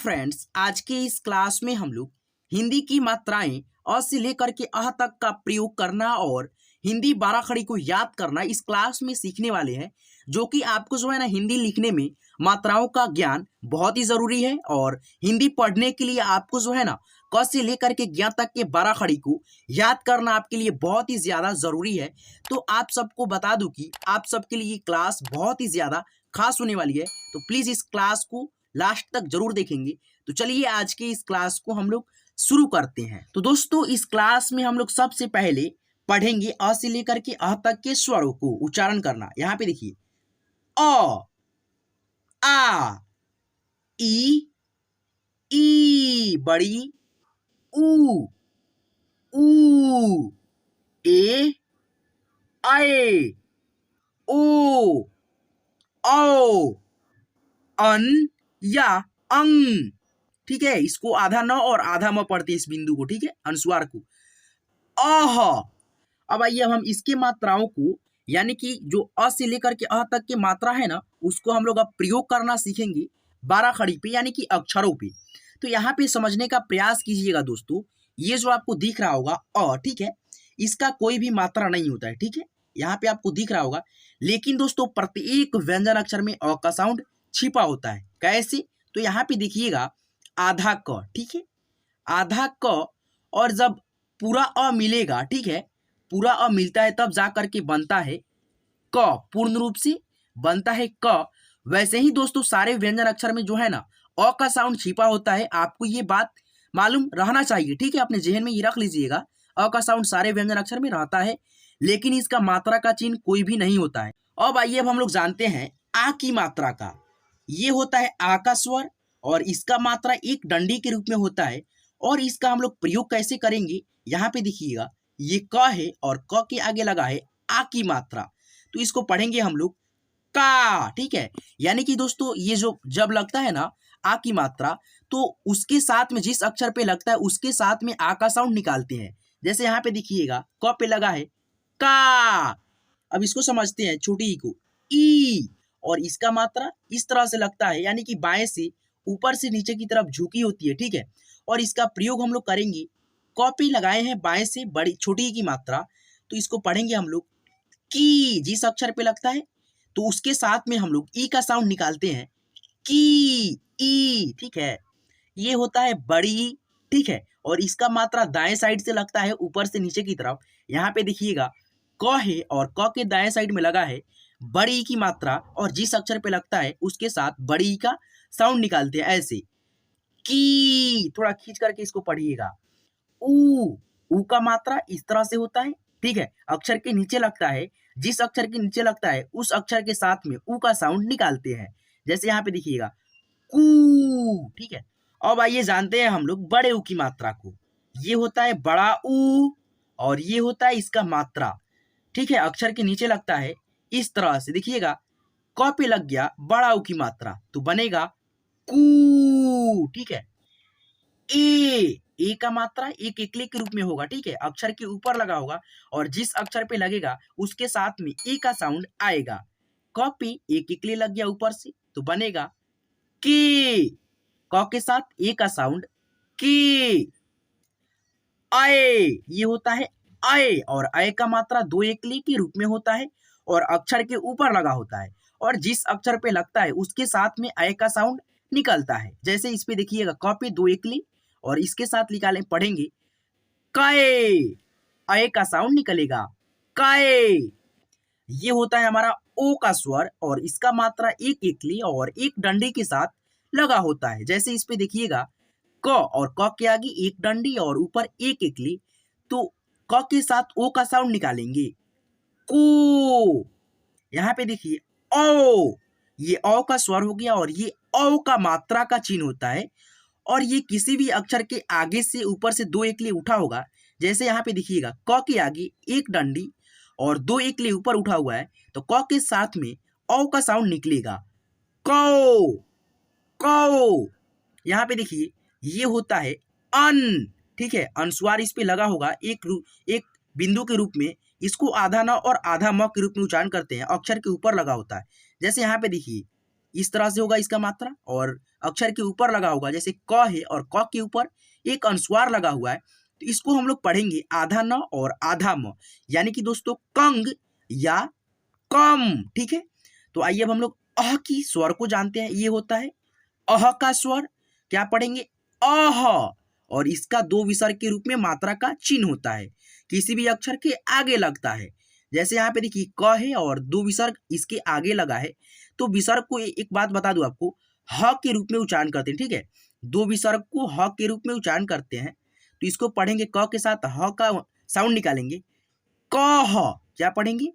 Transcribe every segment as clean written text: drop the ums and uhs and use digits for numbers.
Friends, आज के इस क्लास में हम लोग हिंदी की मात्राएं अ से लेकर के अह तक का प्रयोग करना और हिंदी बाराखड़ी को याद करना इस क्लास में सीखने वाले हैं। जो कि आपको जो है ना हिंदी लिखने में मात्राओं का ज्ञान बहुत ही जरूरी है और हिंदी पढ़ने के लिए आपको जो है ना क से लेकर के ज्ञ तक के बाराखड़ी को याद करना आपके लिए बहुत ही ज्यादा जरूरी है। तो आप सबको बता दूं कि आप सबके लिए ये क्लास बहुत ही ज्यादा खास होने वाली है, तो प्लीज इस क्लास को लास्ट तक जरूर देखेंगे। तो चलिए आज के इस क्लास को हम लोग शुरू करते हैं। तो दोस्तों, इस क्लास में हम लोग सबसे पहले पढ़ेंगे अ से लेकर के अह तक के स्वरों को उच्चारण करना। यहाँ पे देखिए अ, आ, ई बड़ी, ऊ, ए, आए, ओ, औ, अन या अंग। ठीक है, इसको आधा न और आधा म पढ़ते इस बिंदु को, ठीक है, अनुस्वार को। अह। अब आइए हम इसके मात्राओं को यानी कि जो अ से लेकर के अह तक के मात्रा है ना, उसको हम लोग अब प्रयोग करना सीखेंगे बाराखड़ी पे यानी कि अक्षरों पे। तो यहाँ पे समझने का प्रयास कीजिएगा दोस्तों। ये जो आपको दिख रहा होगा अ, ठीक है, इसका कोई भी मात्रा नहीं होता है, ठीक है, यहाँ पे आपको दिख रहा होगा। लेकिन दोस्तों प्रत्येक व्यंजन अक्षर में अ का साउंड छिपा होता है। कैसे? तो यहाँ पे देखिएगा आधा क, ठीक है, आधा क, और जब पूरा अ मिलेगा, ठीक है, पूरा अ मिलता है तब जा करके बनता है क, पूर्ण रूप से बनता है क। वैसे ही दोस्तों सारे व्यंजन अक्षर में जो है ना अ का साउंड छिपा होता है। आपको ये बात मालूम रहना चाहिए, ठीक है, अपने जहन में ये रख लीजिएगा। अ का साउंड सारे व्यंजन अक्षर में रहता है, लेकिन इसका मात्रा का चिन्ह कोई भी नहीं होता है। अब आइए अब हम लोग जानते हैं आ की मात्रा का। ये होता है आ का स्वर और इसका मात्रा एक डंडी के रूप में होता है। और इसका हम लोग प्रयोग कैसे करेंगे, यहाँ पे देखिएगा ये क है और क के आगे लगा है आ की मात्रा। तो इसको पढ़ेंगे हम लोग का, ठीक है। यानी कि दोस्तों ये जो जब लगता है ना आ की मात्रा, तो उसके साथ में जिस अक्षर पे लगता है उसके साथ में आ का साउंड निकालते हैं। जैसे यहाँ पे देखिएगा क पे लगा है का। अब इसको समझते हैं छोटी ई को ई, और इसका मात्रा इस तरह से लगता है यानी कि बाएं से ऊपर से नीचे की तरफ झुकी होती है, ठीक है। और इसका प्रयोग हम लोग करेंगे क पे लगाए हैं बाएं से बड़ी छोटी ई की मात्रा, तो इसको पढ़ेंगे हम लोग की। जिस अक्षर पे लगता है तो उसके साथ में हम लोग ई का साउंड निकालते हैं की ई, ठीक है। ये होता है बड़ी ई, ठीक है, और इसका मात्रा दाएं साइड से लगता है ऊपर से नीचे की तरफ। यहाँ पे देखिएगा क है और क के दाएं साइड में लगा है बड़ी ई की मात्रा, और जिस अक्षर पे लगता है उसके साथ बड़ी ई का साउंड निकालते हैं ऐसे की। थोड़ा खींच करके इसको पढ़िएगा ऊ का मात्रा इस तरह से होता है, ठीक है, अक्षर के नीचे लगता है, जिस अक्षर के नीचे लगता है उस अक्षर के साथ में ऊ का साउंड निकालते हैं। जैसे यहाँ पे देखिएगा कू, ठीक है। अब आइए जानते हैं हम लोग बड़े ऊ की मात्रा को। ये होता है बड़ा ऊ और ये होता है इसका मात्रा, ठीक है, अक्षर के नीचे लगता है इस तरह से। देखिएगा क पे लग गया बड़ा ऊ की मात्रा, तो बनेगा कू, ठीक है। ए का मात्रा एक एकले के रूप में होगा, ठीक है, अक्षर के ऊपर लगा होगा और जिस अक्षर पे लगेगा उसके साथ में ए का साउंड आएगा। क पे एक एकले लग गया ऊपर से, तो बनेगा के, क के साथ ए का साउंड के। आए, ये होता है आए, और आए का मात्रा दो एकले के रूप में होता है और अक्षर के ऊपर लगा होता है, और जिस अक्षर पे लगता है उसके साथ में आए का साउंड निकलता है। जैसे इस पे देखिएगा क पे दो एकले और इसके साथ निकालें पढ़ेंगे काए, आए का साउंड निकलेगा काए। ये होता है हमारा ओ का स्वर और इसका मात्रा एक एकली और एक डंडी के साथ लगा होता है। जैसे इस पे देखिएगा क और क के आगे एक डंडी और ऊपर एक एकली, तो क के साथ ओ का साउंड निकालेंगे को। यहाँ पे देखिए ओ, ये ओ का स्वर हो गया और ये ओ का मात्रा का चिन्ह होता है, और ये किसी भी अक्षर के आगे से ऊपर से दो एकले उठा होगा। जैसे यहाँ पे देखिएगा क के आगे एक डंडी और दो एकले ऊपर उठा हुआ है, तो क के साथ में औ का साउंड निकलेगा कौ कौ। यहाँ पे देखिए ये होता है अन, ठीक है, अनुस्वार इस पे लगा होगा एक बिंदु के रूप में। इसको आधा न और आधा म के रूप में उच्चारण करते हैं, अक्षर के ऊपर लगा होता है। जैसे यहाँ पे देखिए इस तरह से होगा इसका मात्रा, और अक्षर के ऊपर लगा होगा, जैसे क है और क के ऊपर एक अनुस्वार लगा हुआ है, तो इसको हम लोग पढ़ेंगे आधा न और आधा म, यानी कि दोस्तों कंग या कम। ठीक है, तो आइए अब हम लोग अह की स्वर को जानते हैं। ये होता है अह का स्वर, क्या पढ़ेंगे, अह, और इसका दो विसर्ग के रूप में मात्रा का चिन्ह होता है, किसी भी अक्षर के आगे लगता है। जैसे यहाँ पे देखिए क है और दो विसर्ग इसके आगे लगा है, तो विसर्ग को एक बात बता दूं आपको, ह के रूप में उच्चारण करते हैं। ठीक है, दो विसर्ग को ह के रूप में उच्चारण करते हैं, तो इसको पढ़ेंगे क के साथ ह का साउंड निकालेंगे, कह, क्या पढ़ेंगे,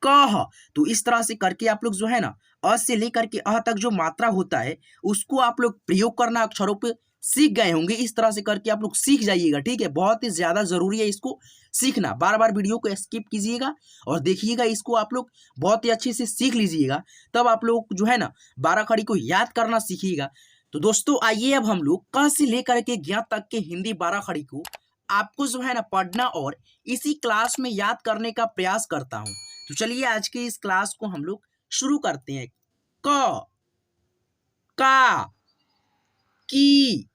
कह। तो इस तरह से करके आप लोग जो है ना, अ से लेकर के अह तक जो मात्रा होता है उसको आप लोग प्रयोग करना अक्षरों पे सीख गए होंगे। इस तरह से करके आप लोग सीख जाइएगा। ठीक है, बहुत ही ज्यादा जरूरी है इसको सीखना। बार बार वीडियो को स्किप कीजिएगा और देखिएगा, इसको आप लोग बहुत ही अच्छे से सीख लीजिएगा, तब आप लोग जो है ना 12 खड़ी को याद करना सीखिएगा। तो दोस्तों आइए अब हम लोग क से लेकर के ज्ञ तक के हिंदी 12 खड़ी को आपको जो है ना पढ़ना और इसी क्लास में याद करने का प्रयास करता हूँ। तो चलिए आज के इस क्लास को हम लोग शुरू करते हैं। क, का, की,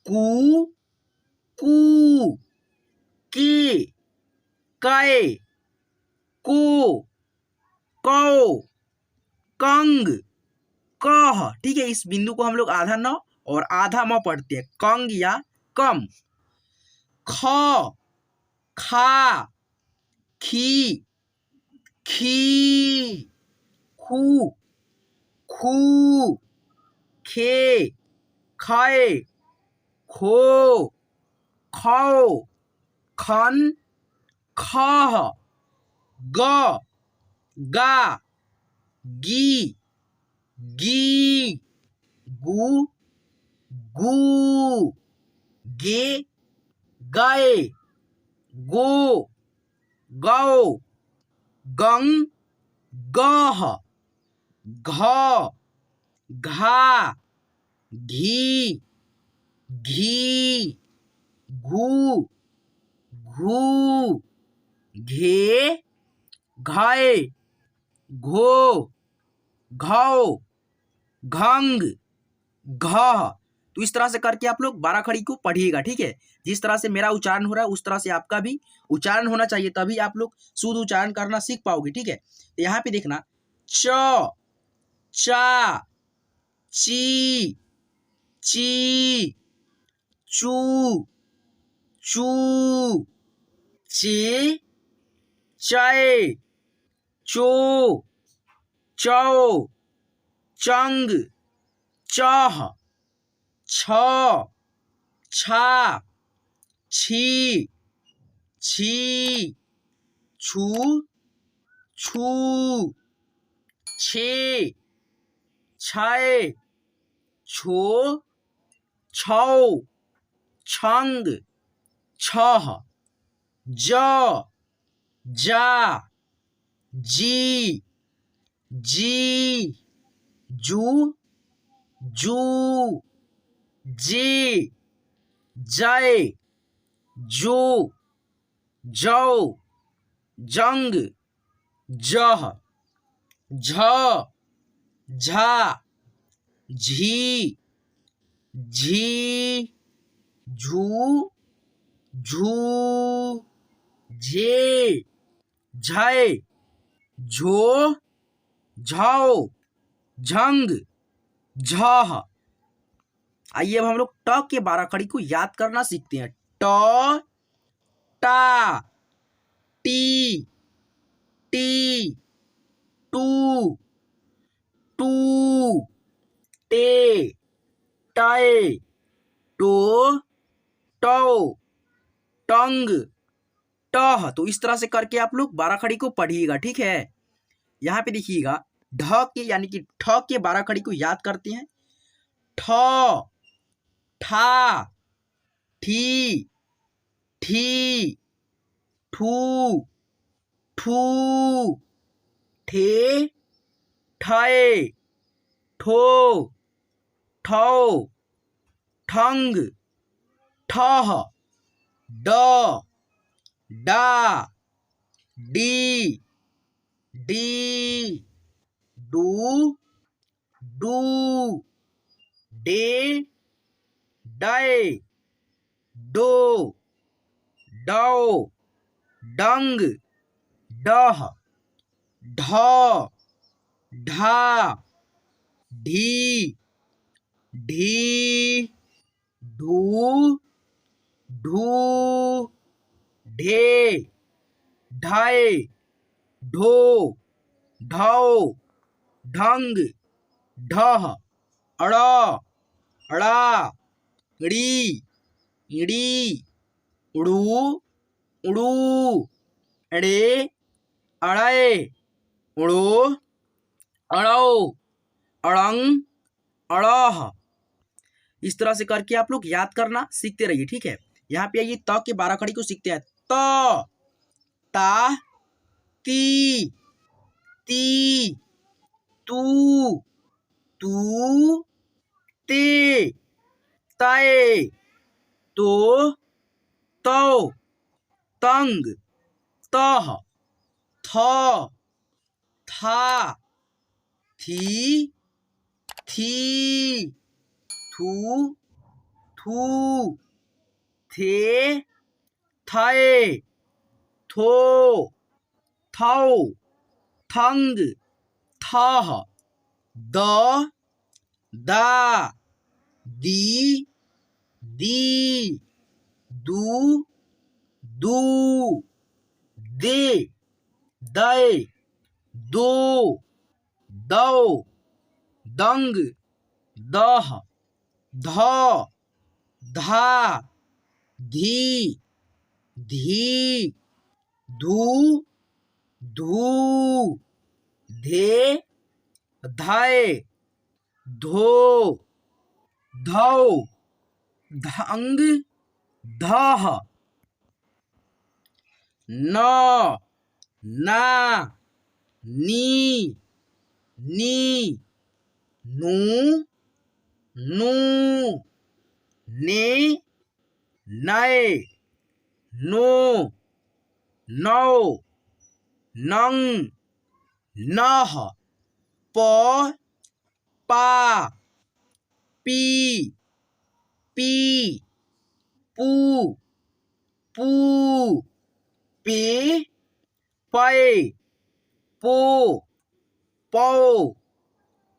कू, कू, के, कै, को, कौ, कंग, कह। ठीक है, इस बिंदु को हम लोग आधा न और आधा म पढ़ते हैं, कंग या कम। ख, खा, खी, खी, खू, खू, खे, खे, खो, खौ, खन, खह, ग, गा, गी, गी, गू, गू, गे, गाए, गो, गौ, गंग, गह, घ, घा, घी, घी, घू, घू, घे, घाय, घो, घौ, घंग, घ। तो इस तरह से करके आप लोग 12 खड़ी को पढ़िएगा। ठीक है, जिस तरह से मेरा उच्चारण हो रहा है उस तरह से आपका भी उच्चारण होना चाहिए, तभी आप लोग शुद्ध उच्चारण करना सीख पाओगे। ठीक है, तो यहाँ पे देखना, च, चा, ची, ची, चू, चू, चे, चै, चो, चौ, चंग, चह, छ, छा, छी, छी, छू, छू, छे, छै, छो, छौ, छंग, छह, ज, जा, जी, जी, जू, जू, जे, जय, जो, जौ, जंग, जह, झ, झा, झी, झी, झू, झू, झे, झय, झो, झौ, झंग, झह। आइए अब हम लोग ट के 12 खड़ी को याद करना सीखते हैं। ट, टा, टी, टी, टू, टू, टे, टाए, टो, टौ, टंग, टह। तो इस तरह से करके आप लोग 12 खड़ी को पढ़िएगा। ठीक है, यहाँ पे देखिएगा, ढ के यानी कि ठ के 12 खड़ी को याद करते हैं। ठ, ठा, ठी, ठी, ठू, ठू, ठे, ठए, ठो, ठौ, ठंग, ठह, ड, डा, डी, डी, डू डू, डे डे, डो डौ, डंग डह, ढ ढा, ढी ढी, ढू ढू, ढे ढाई, ढो ढौ, ढंग ढह, अड़ा अड़ा, इड़ी इड़ी, उड़ू उड़ू, अड़े अड़े, उड़ो अड़ो, अड़ंग अड़ह। इस तरह से करके आप लोग याद करना सीखते रहिए, ठीक है। यहाँ पे आइए, त के 12 खड़ी को सीखते हैं। त ता, ती, ती, तू, तू, ते, ताए, तो, तौ, तंग, तह, थ, था, थी, थी, थू, थू, थे, थाए, थो, थौ, थंग, थह, द, दा, दी, दी, दू, दू, दे, दय, दो, दौ, दंग, दह, ध, धा, धी, धी, धू, धू, धे, धाय, धो, धौ, धंग, धह, न, ना, नी, नी, नू, नू, ने, नए, नो, नौ, नंग, नह, प, पा, पी, पी, पू, पू, पे, पै, पो, पौ,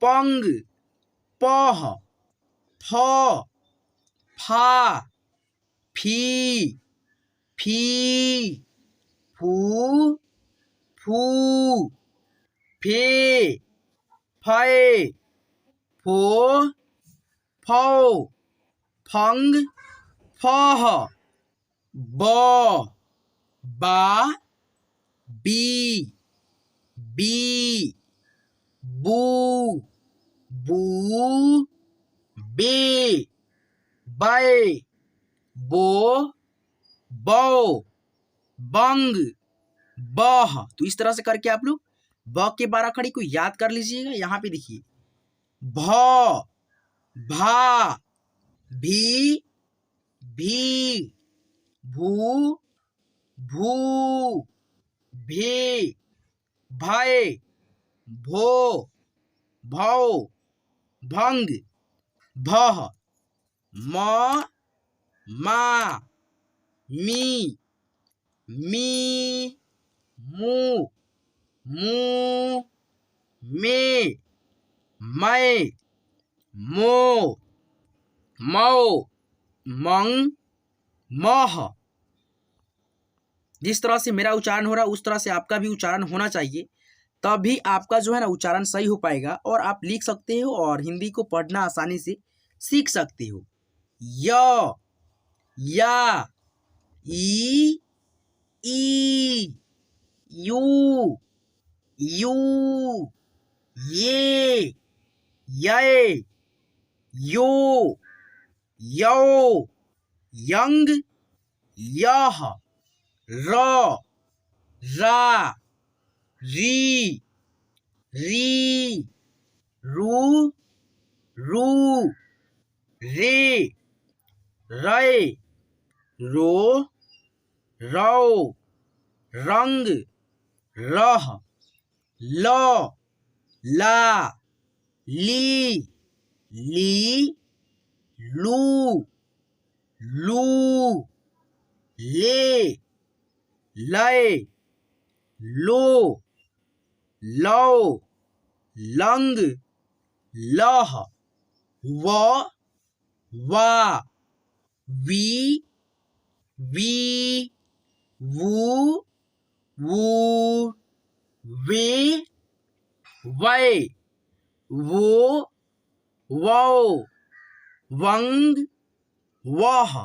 पंग, पह, फ, फा, फी, फी, फू, फू, फे, फै, फो, फौ, फंग, फह, ब, बा, बी, बी, बू, बू, बे, बै, बो, बौ, बंग, बह। तो इस तरह से करके आप लोग ब के 12 खड़ी को याद कर लीजिएगा। यहाँ पे देखिए, भ, भा, भी, भी, भू, भू, भे, भय, भो, भौ, भंग, भह, म, मा, मी, मी, मू, मू, मे, मै, मो, मौ, मंग, मह। जिस तरह से मेरा उच्चारण हो रहा है उस तरह से आपका भी उच्चारण होना चाहिए, तभी आपका जो है ना उच्चारण सही हो पाएगा और आप लिख सकते हो और हिंदी को पढ़ना आसानी से सीख सकते हो। य, या, ई, यू, यू, ये, यै, यो, यौ, यंग, यह, र, रा, री, री, रू, रू, रे, रै, रो, रौ, रंग, रह, ल, ला, ली, ली, लू, लू, ले, लय, लो, लो, लंग, लह, व, वा, वी, वी, वू, वू, वे, वै, वो, वौ, वंग, वह।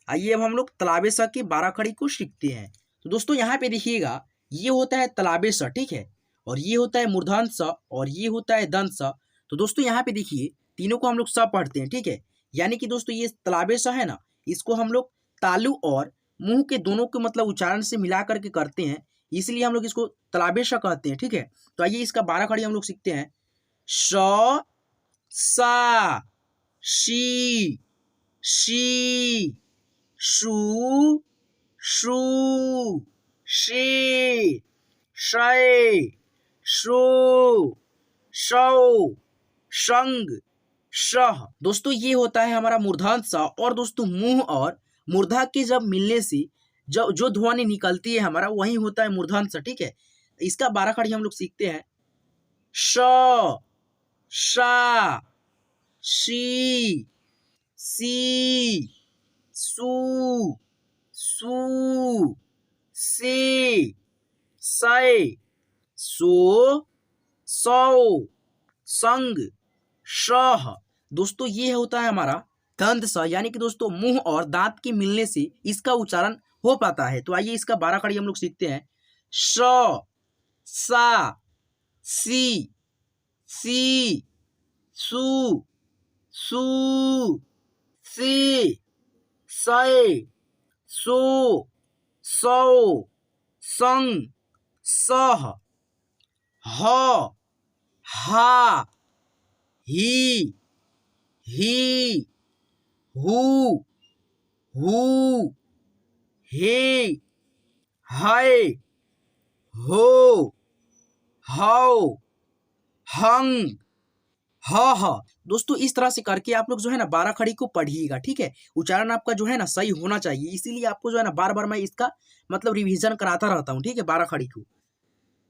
आइए अब हम लोग तलाबे स की 12 खड़ी को सीखते हैं। तो दोस्तों यहाँ पे देखिएगा, ये होता है तलाबे स, ठीक है, और ये होता है मूर्धन्य स, और ये होता है दंत स। तो दोस्तों यहाँ पे देखिए, तीनों को हम लोग स पढ़ते हैं, ठीक है। यानी कि दोस्तों ये तलाबे स है ना, इसको हम लोग तालु और मुंह के दोनों के मतलब उच्चारण से मिला करके करते हैं, इसलिए हम लोग इसको तलाबे स कहते हैं, ठीक है। तो आइए इसका 12 खड़ी हम लोग सीखते हैं। श, सा, she, she, shoe, shoe, she, शय, शो, शौ, शंग, शह। दोस्तों ये होता है हमारा मूर्धन्य स, और दोस्तों मुंह और मूर्धा के जब मिलने से जो ध्वनि निकलती है हमारा, वही होता है मूर्धन्य स, ठीक है। इसका 12 खड़ी हम लोग सीखते हैं। श, शा, शी, सी, सू, सू, से, सय, सो, सौ, संग, शह। दोस्तों ये होता है हमारा दंत स, यानी कि दोस्तों मुंह और दांत के मिलने से इसका उच्चारण हो पाता है। तो आइए इसका 12 खड़ी हम लोग सीखते हैं। श, सा, सी, सी, सू, सू, से, सय, सो, सौ, संग, सह, ह, हा, ही, हू, हू, हे, है, हो, हौ, हंग, ह। दोस्तों इस तरह से करके आप लोग जो है ना 12 खड़ी को पढ़िएगा, ठीक है। उच्चारण आपका जो है ना सही होना चाहिए, इसीलिए आपको जो है ना बार बार मैं इसका मतलब रिवीजन कराता रहता हूँ, ठीक है, 12 खड़ी को।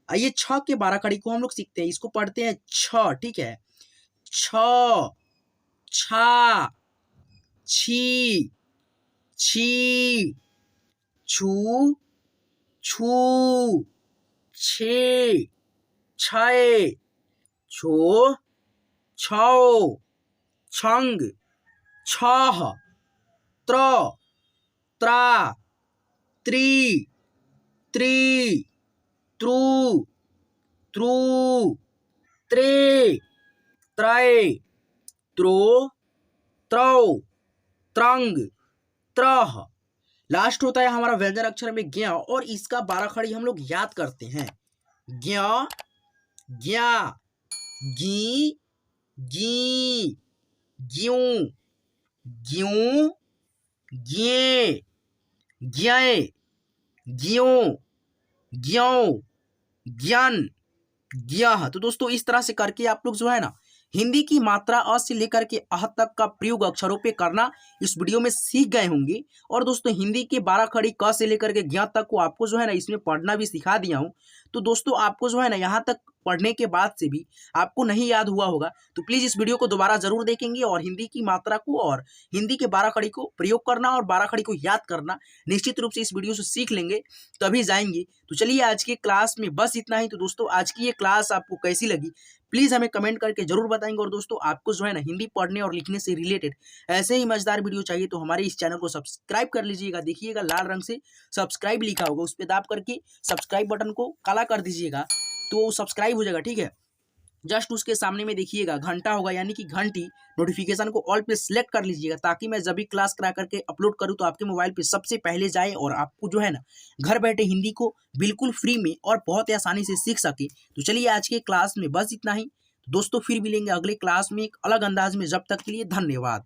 आइए छ के 12 खड़ी को हम लोग सीखते हैं। इसको पढ़ते हैं छ, ठीक है। छ, छा, छी, छी, छू, छू, छे, छय, छो, छौ, छंग, छह, त्र, त्रा, त्री, त्री, त्रु, त्रु, त्रे, त्रय, त्रो, त्रौ, त्रंग, त्रह। लास्ट होता है हमारा व्यंजन अक्षर में ज्ञ, और इसका 12 खड़ी हम लोग याद करते हैं। ज्ञ, ज्ञा, गी, गी, ज्यूं, ज्यूं, ज्ञे, ज्ञय, ज्यों, ज्यों, ज्ञान, ज्ञह। तो दोस्तों इस तरह से करके आप लोग जो है ना हिंदी की मात्रा अ से लेकर के अह तक का प्रयोग अक्षरों पे करना इस वीडियो में सीख गए होंगे। और दोस्तों हिंदी के 12 खड़ी क से लेकर के ज्ञ तक को आपको जो है ना इसमें पढ़ना भी सिखा दिया हूँ। तो दोस्तों आपको जो है ना यहाँ तक पढ़ने के बाद से भी आपको नहीं याद हुआ होगा, तो प्लीज़ इस वीडियो को दोबारा जरूर देखेंगे और हिंदी की मात्रा को और हिंदी के 12 खड़ी को प्रयोग करना और 12 खड़ी को याद करना निश्चित रूप से इस वीडियो से सीख लेंगे, तभी जाएंगे। तो चलिए आज के क्लास में बस इतना ही। तो दोस्तों आज की ये क्लास आपको कैसी लगी प्लीज़ हमें कमेंट करके जरूर बताएंगे। और दोस्तों आपको जो है ना हिंदी पढ़ने और लिखने से रिलेटेड ऐसे ही मजेदार वीडियो चाहिए तो हमारे इस चैनल को सब्सक्राइब कर लीजिएगा। देखिएगा लाल रंग से सब्सक्राइब लिखा होगा, उस पर दाब करके सब्सक्राइब बटन को काला कर दीजिएगा तो सब्सक्राइब हो जाएगा, ठीक है। जस्ट उसके सामने में देखिएगा घंटा होगा, यानी कि घंटी, नोटिफिकेशन को ऑल पे सिलेक्ट कर लीजिएगा ताकि मैं जब भी क्लास करा करके अपलोड करूं तो आपके मोबाइल पे सबसे पहले जाए और आपको जो है ना घर बैठे हिंदी को बिल्कुल फ्री में और बहुत ही आसानी से सीख सके। तो चलिए आज के क्लास में बस इतना ही दोस्तों, फिर मिलेंगे अगले क्लास में एक अलग अंदाज में। जब तक के लिए धन्यवाद।